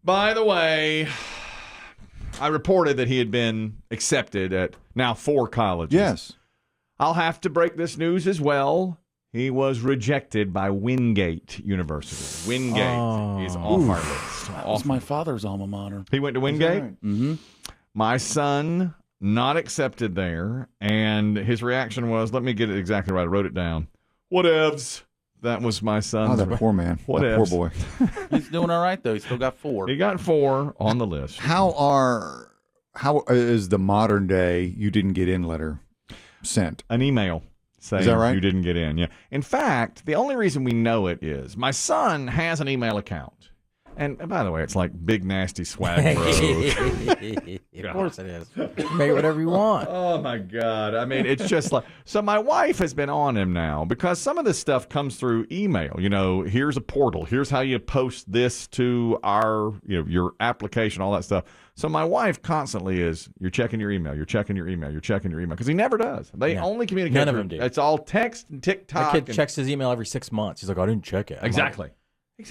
By the way, I reported that he had been accepted at now 4 colleges. Yes. I'll have to break this news as well. He was rejected by Wingate University. Wingate is off our list. That was my father's alma mater. He went to Wingate? Right. Mm-hmm. My son, not accepted there, and his reaction was, let me get it exactly right. I wrote it down. Whatevs. That was my son's. Oh, that poor man. What that ifs? poor boy. He's doing all right, though. He's still got 4. He got 4 on the list. How is the modern day you didn't get in letter sent? An email saying Is that right? you didn't get in. Yeah. In fact, the only reason we know it is my son has an email account. And by the way, it's like Big Nasty Swag Bro. Of course it is. Make whatever you want. Oh, my God. I mean, it's just like... So my wife has been on him now because some of this stuff comes through email. You know, here's a portal. Here's how you post this to our, your application, all that stuff. So my wife constantly is, you're checking your email, you're checking your email, you're checking your email. Because he never does. They only communicate. None of them do. It's all text and TikTok. My kid checks his email every 6 months. He's like, I didn't check it. Exactly.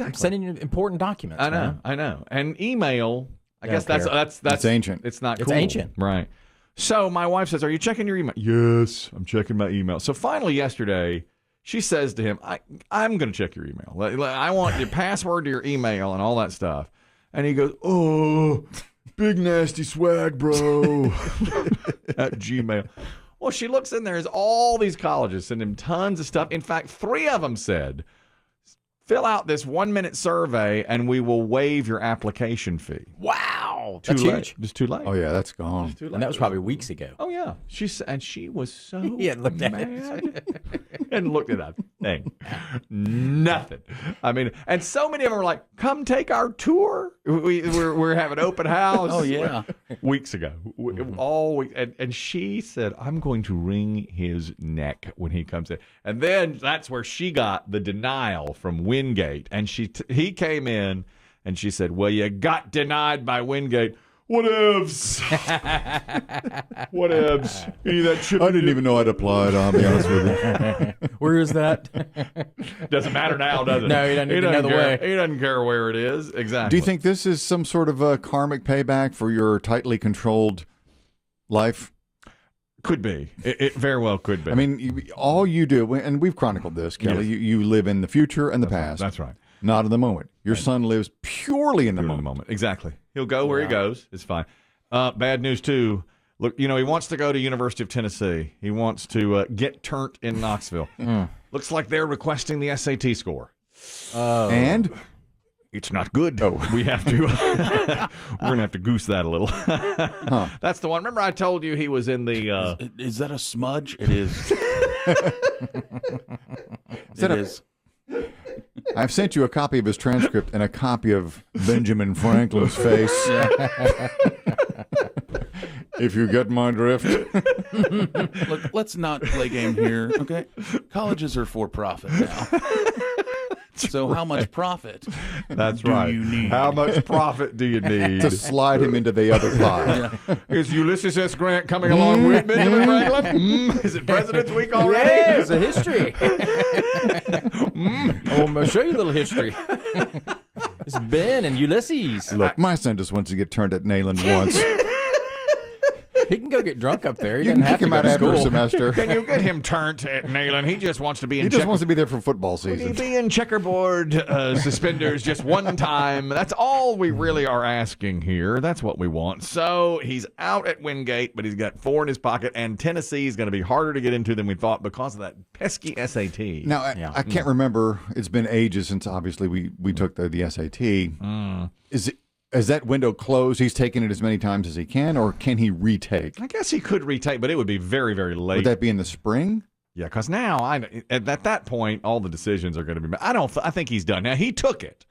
I'm sending you important documents. I know. And email, I guess don't that's ancient. It's not It's cool. ancient. Right. So my wife says, are you checking your email? Yes, I'm checking my email. So finally yesterday, she says to him, I'm going to check your email. I want your password to your email and all that stuff. And he goes, oh, Big Nasty Swag Bro at Gmail. Well, she looks in there. There's all these colleges send him tons of stuff. In fact, 3 of them said, fill out this 1-minute survey and we will waive your application fee. Wow. Too That's late. huge. It's too late. Oh, yeah, that's gone. And that was probably weeks ago. Oh, yeah. She was so He hadn't looked at mad. And looked at that thing. Nothing. I mean, and so many of them were like, come take our tour. We're having open house. Oh, yeah. Weeks ago. All week. And she said, I'm going to wring his neck when he comes in. And then that's where she got the denial from Wingate. And he came in and she said, well, you got denied by Wingate. Whatevs. Whatevs. Any of that shit. I didn't even know I'd applied, I'll be honest with you. Where is that? Doesn't matter now, does it? No, he doesn't need to know the care. way. He doesn't care where it is. Exactly. Do you think this is some sort of a karmic payback for your tightly controlled life? Could be. It very well could be. I mean, all you do, and we've chronicled this, Kelly, Yes. you live in the future and the past. That's right. Not in the moment. Your son lives purely in the moment. Exactly. He'll go where he goes. It's fine. Bad news, too. Look, he wants to go to University of Tennessee. He wants to get turned in Knoxville. Looks like they're requesting the SAT score. And? It's not good. Oh. We have to. We're going to have to goose that a little. That's the one. Remember I told you he was in the... Is that a smudge? It is. It is. I've sent you a copy of his transcript and a copy of Benjamin Franklin's face. If you get my drift. Look, let's not play game here, okay? Colleges are for profit now. So how much profit That's do right. you need? How much profit do you need? To slide him into the other pie. Is Ulysses S. Grant coming along with Benjamin Franklin? Is it President's Week already? Yeah, it's a history. I'm going to show you a little history. It's Ben and Ulysses. Look, my son just wants to get turned at Nayland once. He can go get drunk up there. He You doesn't can have kick to him go out to after a school. semester. Can you get him turned at Nayland? He just wants to be in He just wants to be there for football Would he season. be in checkerboard suspenders just one time? That's all we really are asking here. That's what we want. So he's out at Wingate, but he's got 4 in his pocket, and Tennessee is going to be harder to get into than we thought because of that pesky SAT. Now, I can't remember. It's been ages since, obviously, we took the SAT. Is that window closed? He's taken it as many times as he can, or can he retake? I guess he could retake, but it would be very, very late. Would that be in the spring? Yeah, because now at that point, all the decisions are going to be made. I think he's done. Now, he took it,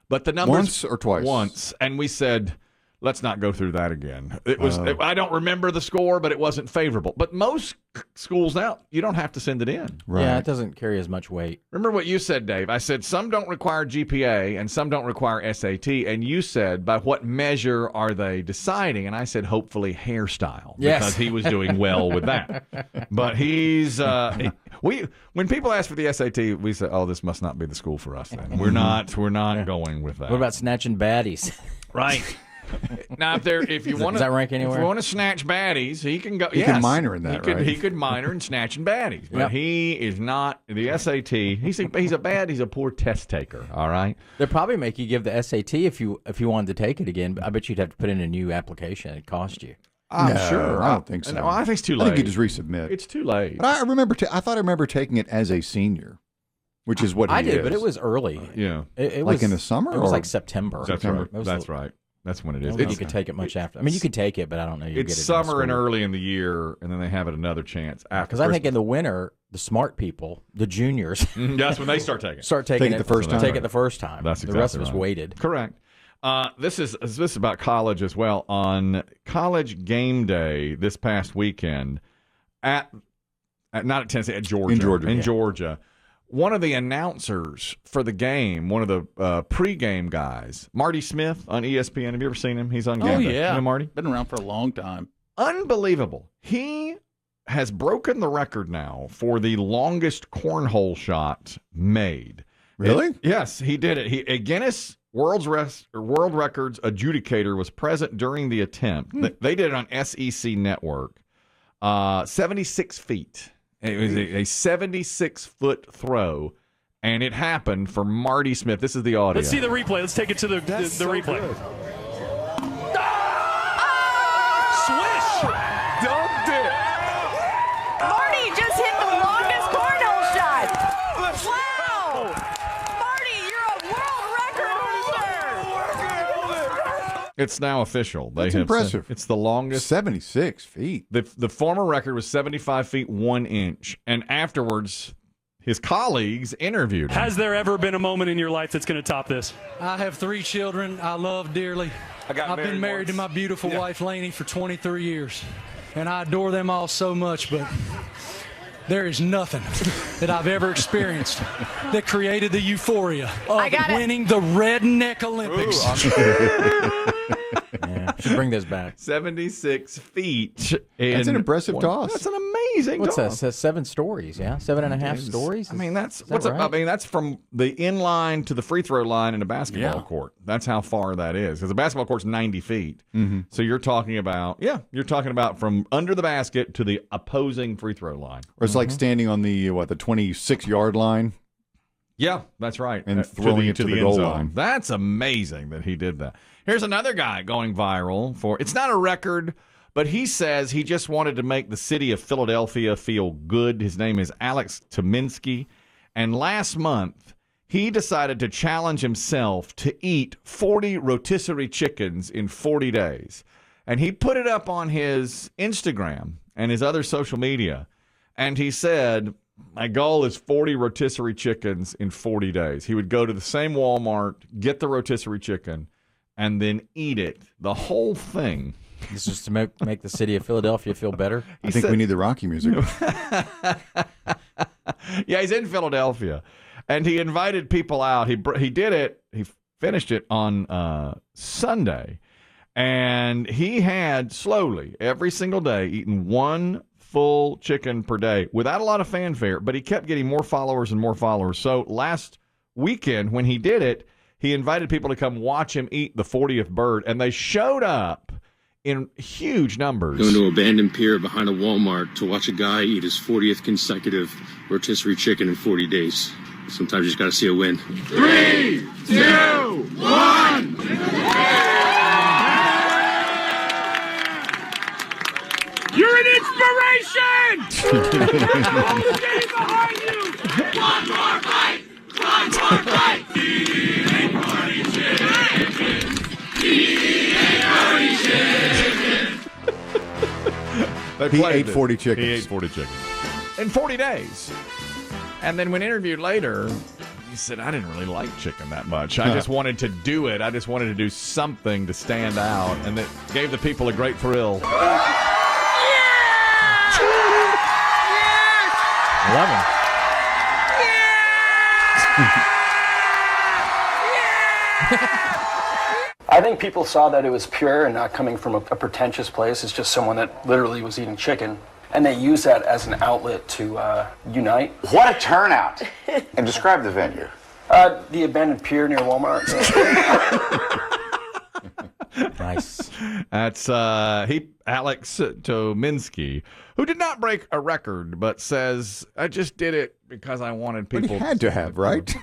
but the numbers... Once or twice? Once, and we said, let's not go through that again. It was. I don't remember the score, but it wasn't favorable. But most schools now, you don't have to send it in. Right. Yeah, it doesn't carry as much weight. Remember what you said, Dave? I said some don't require GPA and some don't require SAT. And you said, by what measure are they deciding? And I said, hopefully hairstyle. Yes. Because he was doing well with that. But he's... when people ask for the SAT, we say, oh, this must not be the school for us then. We're not going with that. What about snatching baddies? Right. Now, if you want does that rank anywhere? If you want to snatch baddies, he can go. He can minor in that, right? He could minor in snatching baddies, but Yep. he is not the SAT. He's a poor test taker. All right. They'd probably make you give the SAT if you wanted to take it again. I bet you'd have to put in a new application. It'd cost you. I'm No, sure. I don't think so. No, I think it's too I late. think you just resubmit. It's too late. But I thought I remember taking it as a senior, which is what he I did, is. but it was early. Yeah. It Like was in the summer, It was or- like September. That's September. right. It was That's right. That's when it I is. don't think you could take it much after. I mean, you could take it, but I don't know. It's summer and early in the year, and then they have it another chance after. Because I think in the winter, the smart people, the juniors, that's when they start taking it. start taking Take it the first time. Take it the first time. That's the rest of exactly us right. waited. Correct. This is about college as well. On College Game Day this past weekend, not at Tennessee, at Georgia. In Georgia. One of the announcers for the game, one of the pregame guys, Marty Smith on ESPN. Have you ever seen him? He's on Oh, Game Day. yeah. You know Marty? Been around for a long time. Unbelievable. He has broken the record now for the longest cornhole shot made. Really? Yes, he did it. A Guinness World Records adjudicator was present during the attempt. They did it on SEC Network. 76 feet. It was a 76-foot throw, and it happened for Marty Smith. This is the audio. Let's see the replay. Let's take it to the replay. Swish! Dunked it. Marty just hit the longest cornhole shot. Wow! Marty, you're a world record holder. It's now official. That's impressive. It's the longest. 76 feet. The former record was 75 feet 1 inch, and afterwards, his colleagues interviewed him. Has there ever been a moment in your life that's going to top this? I have 3 children I love dearly. I've been married to my beautiful wife, Lainey, for 23 years. And I adore them all so much, but there is nothing that I've ever experienced that created the euphoria of winning the Redneck Olympics. Yeah, should bring this back. 76 feet. That's an impressive toss. That's an amazing What's toss. that? 7 stories, yeah? 7.5 stories? I mean, that's Is that right? I mean, that's from the in line to the free throw line in a basketball court. That's how far that is. Because the basketball court's 90 feet. Mm-hmm. So you're talking about from under the basket to the opposing free throw line. Or it's like standing on the 26-yard line. Yeah, that's right. And throwing it to the end goal zone. line. That's amazing that he did that. Here's another guy going viral for, it's not a record, but he says he just wanted to make the city of Philadelphia feel good. His name is Alex Tominski. And last month, he decided to challenge himself to eat 40 rotisserie chickens in 40 days. And he put it up on his Instagram and his other social media. And he said, my goal is 40 rotisserie chickens in 40 days. He would go to the same Walmart, get the rotisserie chicken, and then eat it, the whole thing. This is to make the city of Philadelphia feel better. I think we need the Rocky music. Yeah, he's in Philadelphia. And he invited people out. He did it. He finished it on Sunday. And he had slowly, every single day, eaten one full chicken per day without a lot of fanfare. But he kept getting more followers and more followers. So last weekend when he did it, he invited people to come watch him eat the 40th bird. And they showed up in huge numbers. Going to an abandoned pier behind a Walmart to watch a guy eat his 40th consecutive rotisserie chicken in 40 days. Sometimes you just got to see a win. 3, 2, 1. You're an inspiration! All the day behind you! One more fight! One more fight! Eating 40 chickens! Eating 40 chickens! He ate 40 chickens. He ate 40 chickens in 40 days. And then when interviewed later, he said, I didn't really like chicken that much. I just wanted to do it. I just wanted to do something to stand out. And that gave the people a great thrill. 11. I think people saw that it was pure and not coming from a pretentious place. It's just someone that literally was eating chicken. And they use that as an outlet to unite. What a turnout. And describe the venue. The abandoned pier near Walmart. Nice. That's Alex Tominski, who did not break a record, but says, I just did it because I wanted people. But he had to have, right?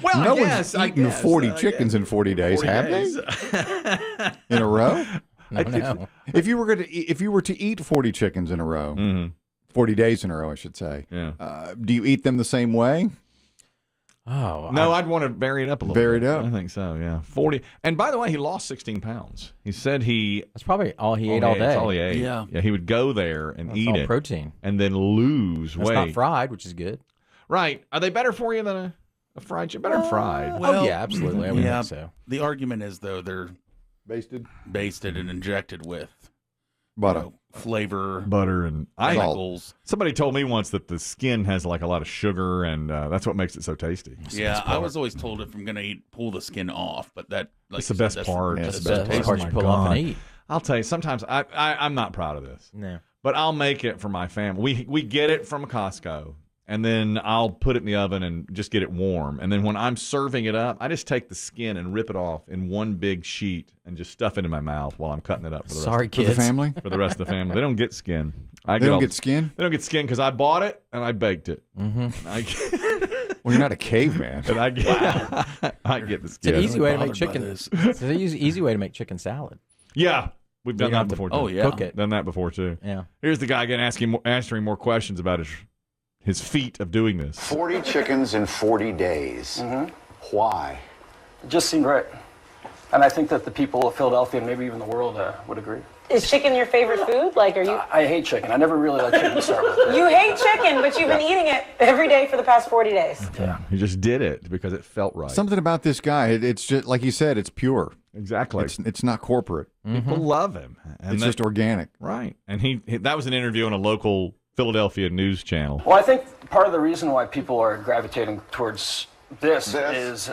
Well, no yes, one's eaten 40 chickens in 40 days, 40 have days. they? In a row? No. If you were to eat 40 chickens in a row, 40 days in a row, I should say. Yeah. Do you eat them the same way? Oh. No, I'd want to vary it up a little Vary bit. it up. I think so, yeah. 40. And by the way, he lost 16 pounds. He said That's probably all he ate all day. That's all he ate. Yeah. Yeah, he would go there and That's eat all it. protein. And then lose It's weight. not fried, which is good. Right. Are they better for you than a fried chicken? Better than fried. Oh, yeah, absolutely. I would think so. The argument is, though, they're Basted and injected with butter, flavor, butter, and chemicals. Somebody told me once that the skin has like a lot of sugar, and that's what makes it so tasty. Yeah, I was always told if I'm going to eat, pull the skin off, but that it's the best part. That's the best taste. part you pull off and eat. I'll tell you, sometimes I'm not proud of this. No. But I'll make it for my family. We get it from Costco, and then I'll put it in the oven and just get it warm. And then when I'm serving it up, I just take the skin and rip it off in one big sheet and just stuff it in my mouth while I'm cutting it up for the rest For the family? For the rest of the family. They don't get skin. They don't get skin? They don't get skin because I bought it and I baked it. Mm-hmm. Well, you're not a caveman. And I get the skin. It's an easy way to make chicken. It's an easy way to make chicken salad. Yeah. We've done that before, too. Oh, yeah. Cook it. Done that before, too. Yeah. Here's the guy again answering more questions about his feat of doing this. 40 chickens in 40 days. Why? It just seemed right. And I think that the people of Philadelphia and maybe even the world would agree. Is chicken your favorite food? Like, are you? I hate chicken. I never really liked chicken to start with. You hate chicken, but you've been eating it every day for the past 40 days. Yeah. He just did it because it felt right. Something about this guy, it's just, like you said, it's pure. Exactly. It's not corporate. People love him. And It's just organic. Right. And he that was an interview on a local Philadelphia news channel. Well, I think part of the reason why people are gravitating towards this is,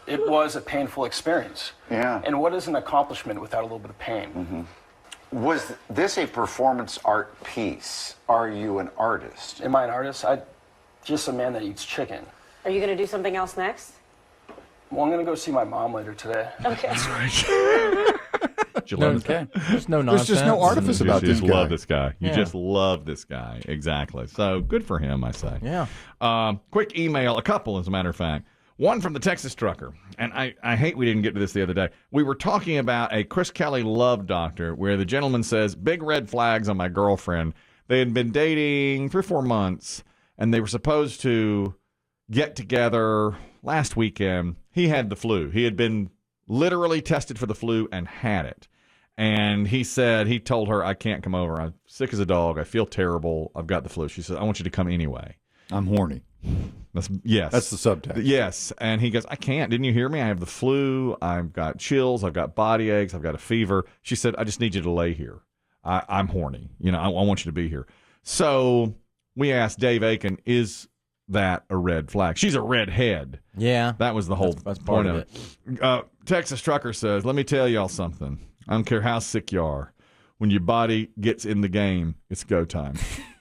it was a painful experience. Yeah. And what is an accomplishment without a little bit of pain? Was this a performance art piece? Are you an artist? Am I an artist? I'm just a man that eats chicken. Are you going to do something else next? Well, I'm going to go see my mom later today. Okay. That's right. You love this guy? There's no nonsense. There's just no artifice about You this just guy. love this guy. You Yeah. just love this guy. Exactly. So good for him, I say. Yeah. Quick email, a couple, as a matter of fact. One from the Texas trucker. And I hate we didn't get to this the other day. We were talking about a Chris Kelly love doctor where the gentleman says, big red flags on my girlfriend. They had been dating 3 or 4 months, and they were supposed to get together last weekend. He had the flu. He had been literally tested for the flu and had it. And he told her, I can't come over. I'm sick as a dog. I feel terrible. I've got the flu. She said, I want you to come anyway. I'm horny. Yes. That's the subtext. Yes. And he goes, I can't. Didn't you hear me? I have the flu. I've got chills. I've got body aches. I've got a fever. She said, I just need you to lay here. I'm horny. I want you to be here. So we asked Dave Aiken, is that a red flag? She's a redhead. Yeah. That was the whole That's part point of it. Texas trucker says, let me tell y'all something. I don't care how sick you are. When your body gets in the game, it's go time.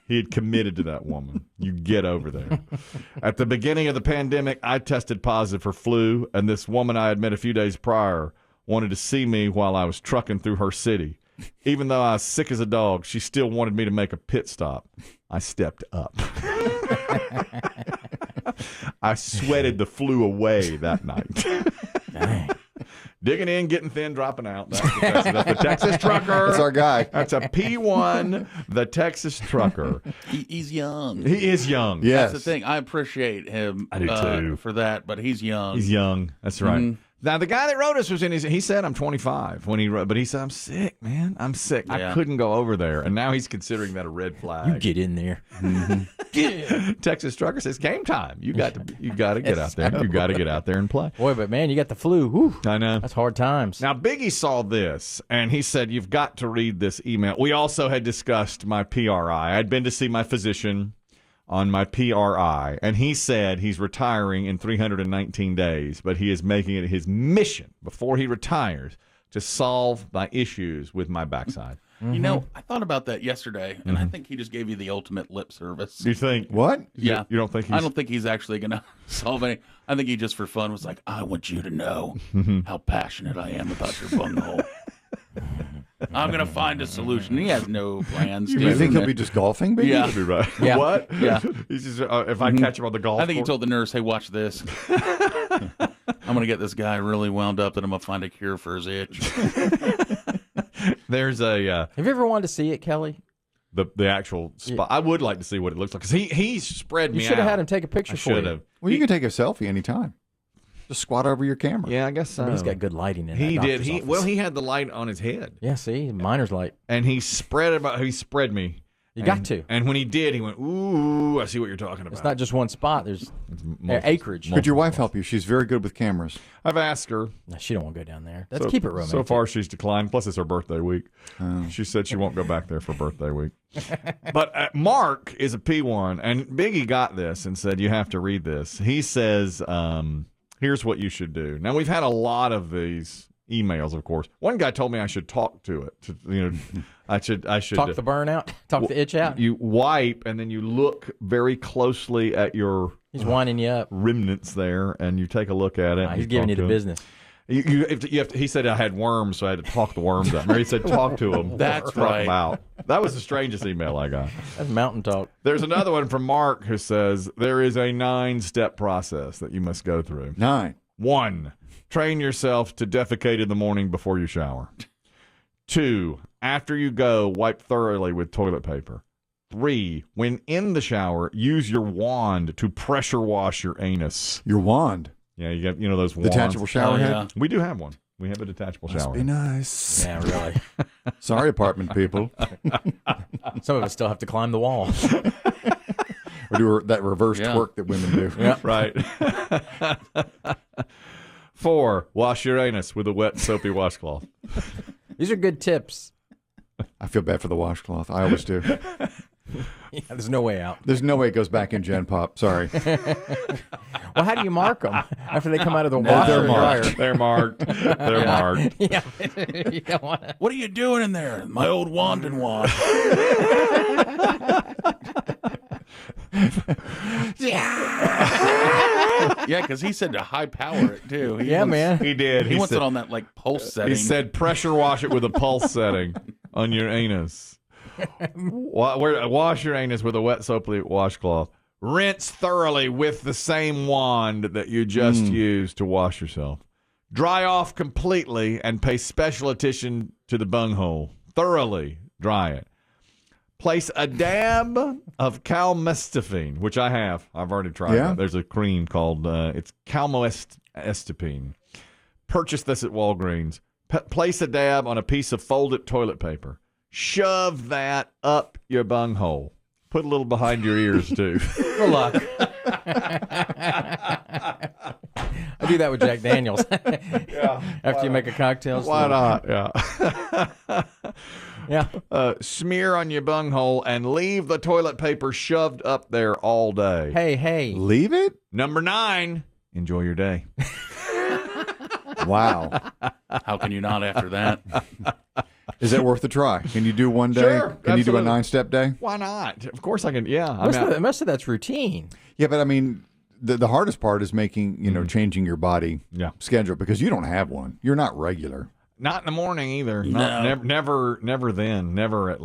He had committed to that woman. You get over there. At the beginning of the pandemic, I tested positive for flu, and this woman I had met a few days prior wanted to see me while I was trucking through her city. Even though I was sick as a dog, she still wanted me to make a pit stop. I stepped up. I sweated the flu away that night. Dang. Digging in, getting thin, dropping out. That's the Texas trucker. That's our guy. That's a P1, the Texas trucker. He's young. He is young. Yes. That's the thing. I appreciate him I do too. for that, but he's young. He's young. That's right. Now, the guy that wrote us was he said, I'm 25 when he wrote, but he said, I'm sick, man. I'm sick. Yeah. I couldn't go over there. And now he's considering that a red flag. You get in there. Texas trucker says, game time. You got to get out there. You got to get out there and play. Boy, but man, you got the flu. Whew. I know. That's hard times. Now, Biggie saw this, and he said, you've got to read this email. We also had discussed my PRI. I'd been to see my physician on my PRI, and he said he's retiring in 319 days, but he is making it his mission before he retires to solve my issues with my backside. You know, I thought about that yesterday, and I think he just gave you the ultimate lip service. You think what? Yeah. You don't think I don't think he's actually going to solve any. I think he just for fun was like, I want you to know how passionate I am about your bunghole. I'm going to find a solution. He has no plans. You think he'll be just golfing, baby? Yeah. You'd be right. Yeah. What? Yeah. He's just, if I catch him on the golf I think he course. told the nurse, hey, watch this. I'm going to get this guy really wound up that I'm going to find a cure for his itch. There's a Have you ever wanted to see it, Kelly? the actual spot. I would like to see what it looks like because he spread me You should have out. had him take a picture I for you. should have. Well, you can take a selfie anytime. Just squat over your camera. Yeah, I guess so. But he's got good lighting in He that did. doctor's office. He had the light on his head. Yeah, see, miner's light. And he spread me. You got to. And when he did, he went, "Ooh, I see what you're talking about." It's not just one spot. There's multiple- acreage. Could your wife help you? She's very good with cameras. I've asked her. No, she don't want to go down there. Let's keep it romantic. So far, she's declined. Plus, it's her birthday week. She said she won't go back there for birthday week. But Mark is a P1, and Biggie got this and said, you have to read this. He says, here's what you should do. Now, we've had a lot of these emails, of course. One guy told me I should talk to it. I should talk the burn out, talk the itch out. You wipe, and then you look very closely at your He's winding you up. remnants there, and you take a look at it. He's giving you the business. He said I had worms, so I had to talk the worms out. Or he said talk to them. That's Talk right. them out. That was the strangest email I got. That's mountain talk. There's another one from Mark who says there is a 9-step process that you must go through. 9. 1, train yourself to defecate in the morning before you shower. 2, after you go, wipe thoroughly with toilet paper. 3, when in the shower, use your wand to pressure wash your anus. Your wand. Yeah, you got those wands. Detachable shower head? yeah. We do have one. We have a detachable Must shower be head. nice. Yeah, really. Sorry, apartment people. Some of us still have to climb the wall. Or do that reverse twerk that women do. Yeah. Right. 4, wash your anus with a wet, soapy washcloth. These are good tips. I feel bad for the washcloth. I always do. Yeah, there's no way out. There's no way it goes back in Gen Pop. Sorry. Well, how do you mark them after they come out of the No, washer they're and marked. dryer? They're marked. They're marked. Yeah, you don't want to. What are you doing in there? My old wand and wand. Yeah, because he said to high power it too. Yeah, man. He did. He wants said, it on that like pulse setting. He said pressure wash it with a pulse setting on your anus. Wash your anus with a wet, soapy washcloth. Rinse thoroughly with the same wand that you just used to wash yourself. Dry off completely and pay special attention to the bunghole. Thoroughly dry it. Place a dab of calmestopine, which I have. I've already tried Yeah? that. There's a cream called, it's calmestopine. Purchase this at Walgreens. Place a dab on a piece of folded toilet paper. Shove that up your bunghole. Put a little behind your ears, too. For luck. I do that with Jack Daniels. After you make a cocktail. Why not? Yeah. Yeah. Smear on your bunghole and leave the toilet paper shoved up there all day. Hey. Leave it? Number 9, enjoy your day. Wow. How can you not after that? Is that worth a try? Can you do one day? Sure, Can you do a absolutely. 9-step day? Why not? Of course I can. Yeah. Most of that's routine. Yeah, but I mean, the hardest part is making, changing your body schedule because you don't have one. You're not regular. Not in the morning either. No. Never then. Never at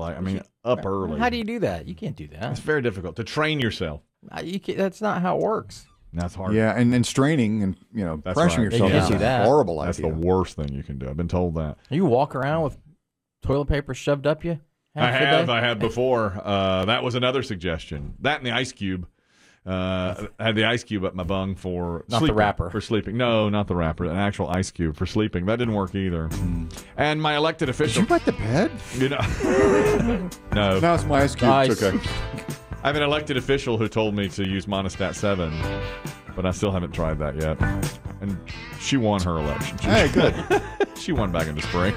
up early. How do you do that? You can't do It's that. very difficult to train yourself. That's not how it works. That's hard. Yeah, and straining and, That's pressuring right. yourself They is can't do a that. horrible That's idea. the worst thing you can do. I've been told that. You walk around with toilet paper shoved up you? I half the day? have before. That was another suggestion. That and the ice cube. I had the ice cube up my bung for Not the sleeping, wrapper. For sleeping. No, not the wrapper. An actual ice cube for sleeping. That didn't work either. And my elected Did official. you wet the bed? No. No, it's my ice cube. Ice. It's okay. I have an elected official who told me to use Monostat 7, but I still haven't tried that yet. And she won her election. Hey, good. She won back in the spring.